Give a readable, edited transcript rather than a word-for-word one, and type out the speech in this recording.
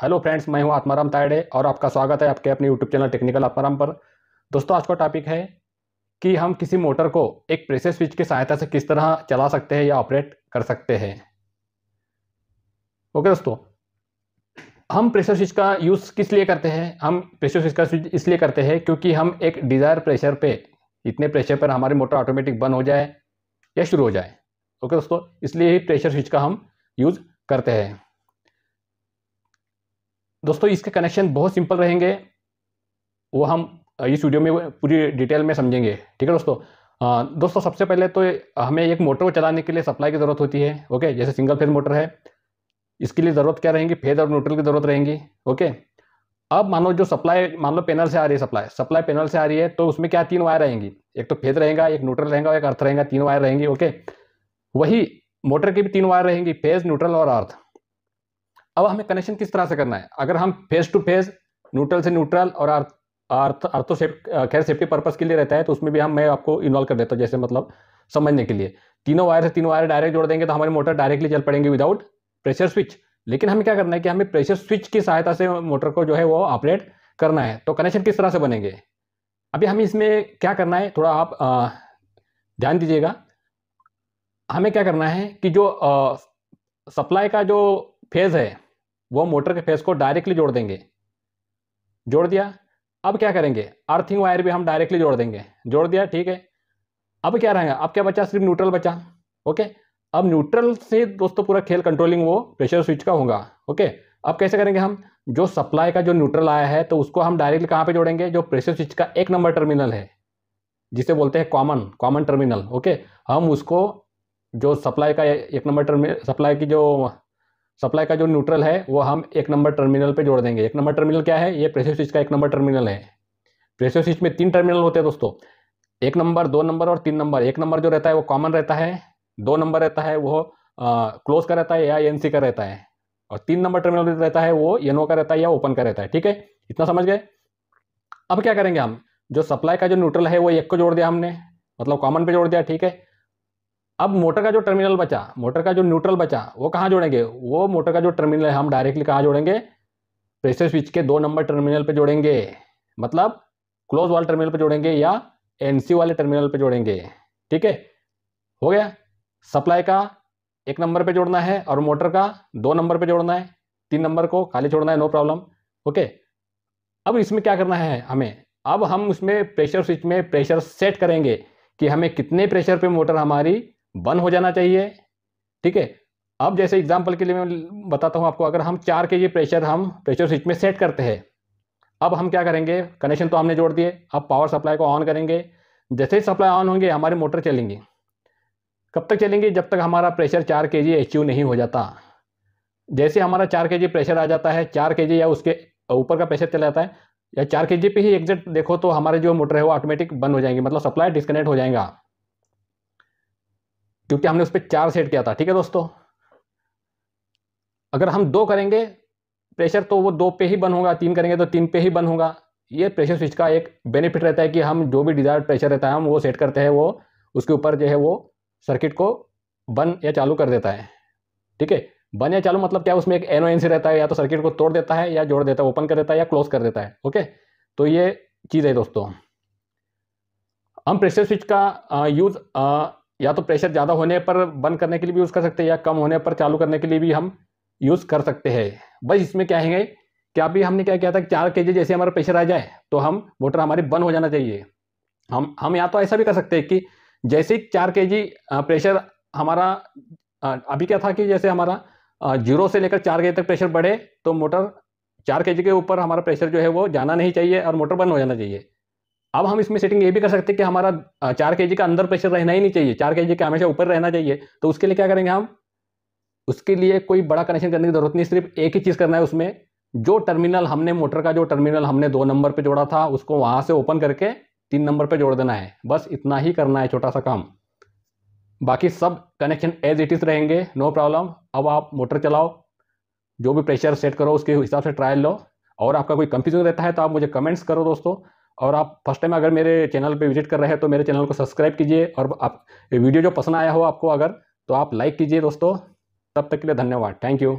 Hello friends, मैं हूं आत्माराम तायडे और आपका स्वागत है आपके अपने यूट्यूब चैनल टेक्निकल आत्माराम पर। दोस्तों, आज का टॉपिक है कि हम किसी मोटर को एक प्रेशर स्विच की सहायता से किस तरह चला सकते हैं या ऑपरेट कर सकते हैं। ओके दोस्तों, हम प्रेशर स्विच का यूज़ किस लिए करते हैं? हम प्रेशर स्विच का स्विच इसलिए करते हैं क्योंकि हम एक डिज़ायर प्रेशर पे, इतने प्रेशर पर हमारी मोटर ऑटोमेटिक बंद हो जाए या शुरू हो जाए। ओके दोस्तों, इसलिए ही प्रेशर स्विच का हम यूज़ करते हैं। दोस्तों, इसके कनेक्शन बहुत सिंपल रहेंगे, वो हम इस वीडियो में पूरी डिटेल में समझेंगे। ठीक है दोस्तों। दोस्तों, सबसे पहले तो हमें एक मोटर को चलाने के लिए सप्लाई की ज़रूरत होती है। ओके, जैसे सिंगल फेज मोटर है, इसके लिए ज़रूरत क्या रहेंगी? फेज और न्यूट्रल की ज़रूरत रहेंगी। ओके, अब मान लो जो सप्लाई, मान लो पैनल से आ रही है, सप्लाई पैनल से आ रही है, तो उसमें क्या तीन वायर रहेंगी, एक तो फेज रहेगा, एक न्यूट्रल रहेगा और एक अर्थ रहेगा, तीन वायर रहेंगी। ओके, वही मोटर की भी तीन वायर रहेंगी, फेज, न्यूट्रल और अर्थ। अब हमें कनेक्शन किस तरह से करना है? अगर हम फेज टू फेज, न्यूट्रल से न्यूट्रल और अर्थ तो खैर सेफ्टी पर्पस के लिए रहता है, तो उसमें भी मैं आपको इन्वॉल्व कर देता हूँ, जैसे मतलब समझने के लिए। तीनों वायर से तीन वायर डायरेक्ट जोड़ देंगे तो हमारी मोटर डायरेक्टली चल पड़ेंगे विदाउट प्रेशर स्विच। लेकिन हमें क्या करना है कि हमें प्रेशर स्विच की सहायता से मोटर को जो है वो ऑपरेट करना है। तो कनेक्शन किस तरह से बनेंगे, अभी हमें इसमें क्या करना है, थोड़ा आप ध्यान दीजिएगा। हमें क्या करना है कि जो सप्लाई का जो फेज है वो मोटर के फेज को डायरेक्टली जोड़ देंगे। जोड़ दिया, अब क्या करेंगे? अर्थिंग वायर भी हम डायरेक्टली जोड़ देंगे। जोड़ दिया, ठीक है। अब क्या रहेगा? अब क्या बचा? सिर्फ न्यूट्रल बचा। ओके, अब न्यूट्रल से दोस्तों पूरा खेल कंट्रोलिंग वो प्रेशर स्विच का होगा। ओके, अब कैसे करेंगे? हम जो सप्लाई का जो न्यूट्रल आया है तो उसको हम डायरेक्टली कहाँ पे जोड़ेंगे? जो प्रेशर स्विच का एक नंबर टर्मिनल है, जिसे बोलते हैं कॉमन टर्मिनल। ओके, हम उसको जो सप्लाई का एक नंबर टर्मिनल, सप्लाई का जो न्यूट्रल है वो हम एक नंबर टर्मिनल पे जोड़ देंगे। एक नंबर टर्मिनल क्या है? ये प्रेशर स्विच का एक नंबर टर्मिनल है। प्रेशर स्विच में तीन टर्मिनल होते हैं दोस्तों, एक नंबर, दो नंबर और तीन नंबर। एक नंबर जो रहता है वो कॉमन रहता है, दो नंबर रहता है वो क्लोज का रहता है या एनसी का रहता है, और तीन नंबर टर्मिनल रहता है वो एनओ का रहता है या ओपन का रहता है। ठीक है, इतना समझ गए? अब क्या करेंगे? हम जो सप्लाई का जो न्यूट्रल है वो एक को जोड़ दिया हमने, मतलब कॉमन पे जोड़ दिया। ठीक है, अब मोटर का जो टर्मिनल बचा, मोटर का जो न्यूट्रल बचा, वो कहाँ जोड़ेंगे? वो मोटर का जो टर्मिनल है हम डायरेक्टली कहाँ जोड़ेंगे? प्रेशर स्विच के दो नंबर टर्मिनल पे जोड़ेंगे, मतलब क्लोज वाले टर्मिनल पे जोड़ेंगे या एनसी वाले टर्मिनल पे जोड़ेंगे। ठीक है, हो गया। सप्लाई का एक नंबर पे जोड़ना है और मोटर का दो नंबर पे जोड़ना है, तीन नंबर को खाली छोड़ना है, नो प्रॉब्लम। ओके, अब इसमें क्या करना है हमें? अब हम उसमें प्रेशर स्विच में प्रेशर सेट करेंगे कि हमें कितने प्रेशर पे मोटर हमारी बंद हो जाना चाहिए। ठीक है, अब जैसे एग्जांपल के लिए मैं बताता हूं आपको, अगर हम 4 kg प्रेशर हम प्रेशर स्विच में सेट करते हैं, अब हम क्या करेंगे? कनेक्शन तो हमने जोड़ दिए, अब पावर सप्लाई को ऑन करेंगे। जैसे ही सप्लाई ऑन होंगे हमारी मोटर चलेंगी। कब तक चलेंगी? जब तक हमारा प्रेशर 4 kg अचीव नहीं हो जाता। जैसे हमारा 4 kg प्रेशर आ जाता है, 4 kg या उसके ऊपर का प्रेशर चला जाता है, या 4 kg पे ही एग्जैक्ट देखो तो हमारे जो मोटर है वो ऑटोमेटिक बंद हो जाएंगी, मतलब सप्लाई डिस्कनेक्ट हो जाएगा, क्योंकि हमने उस पर 4 सेट किया था। ठीक है दोस्तों, अगर हम 2 करेंगे प्रेशर तो वो 2 पे ही बंद होगा, 3 करेंगे तो 3 पे ही बंद होगा। ये प्रेशर स्विच का एक बेनिफिट रहता है कि हम जो भी डिजायर्ड प्रेशर रहता है हम वो सेट करते हैं, वो उसके ऊपर जो है वो सर्किट को बंद या चालू कर देता है। ठीक है, बंद या चालू मतलब क्या? उसमें एक एनओएनसी रहता है, या तो सर्किट को तोड़ देता है या जोड़ देता है, ओपन कर देता है या क्लोज कर देता है। ओके, तो ये चीज़ है दोस्तों। हम प्रेशर स्विच का यूज़ या तो प्रेशर ज़्यादा होने पर बंद करने के लिए भी यूज़ कर सकते हैं, या कम होने पर चालू करने के लिए भी हम यूज़ कर सकते हैं। बस इसमें क्या है कि अभी हमने क्या किया था कि 4 kg जैसे हमारा प्रेशर आ जाए तो हम मोटर हमारी बंद हो जाना चाहिए। हम या तो ऐसा भी कर सकते हैं कि जैसे ही 4 kg प्रेशर हमारा, अभी क्या था कि जैसे हमारा 0 से लेकर 4 kg तक प्रेशर बढ़े तो मोटर 4 kg के ऊपर हमारा प्रेशर जो है वो जाना नहीं चाहिए और मोटर बंद हो जाना चाहिए। अब हम इसमें सेटिंग ये भी कर सकते हैं कि हमारा 4 kg का अंदर प्रेशर रहना ही नहीं चाहिए, 4 kg का हमेशा ऊपर रहना चाहिए। तो उसके लिए क्या करेंगे हम? उसके लिए कोई बड़ा कनेक्शन करने की जरूरत नहीं, सिर्फ एक ही चीज़ करना है उसमें, जो टर्मिनल हमने मोटर का जो टर्मिनल हमने 2 नंबर पे जोड़ा था उसको वहां से ओपन करके 3 नंबर पे जोड़ देना है। बस इतना ही करना है, छोटा सा काम। बाकी सब कनेक्शन एज इट इज रहेंगे, नो प्रॉब्लम। अब आप मोटर चलाओ, जो भी प्रेशर सेट करो उसके हिसाब से ट्रायल लो। और आपका कोई कंफ्यूजन रहता है तो आप मुझे कमेंट्स करो दोस्तों। और आप फर्स्ट टाइम अगर मेरे चैनल पे विजिट कर रहे हैं तो मेरे चैनल को सब्सक्राइब कीजिए, और आप वीडियो जो पसंद आया हो आपको अगर, तो आप लाइक कीजिए दोस्तों। तब तक के लिए धन्यवाद, थैंक यू।